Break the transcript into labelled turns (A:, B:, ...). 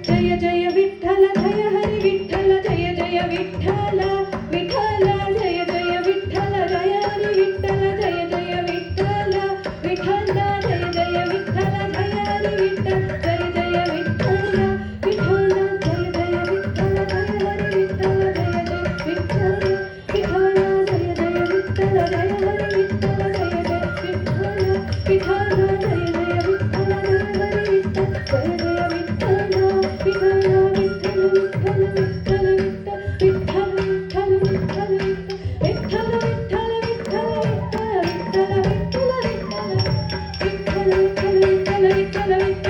A: जय जय Vitthal जय Hari Vitthal जय जय Vitthal Vitthal जय जय Vitthal जय Hari Vitthal जय जय Vitthal Vitthal जय जय Vitthal जय Hari Vitthal जय जय Vitthal Vitthal जय जय Vitthal जय Hari Vitthal जय जय Vitthal Vitthal जय जय Vitthal जय Hari Vitthal जय जय Vitthal Vitthal जय जय Vitthal जय Hari Vitthal जय जय Vitthal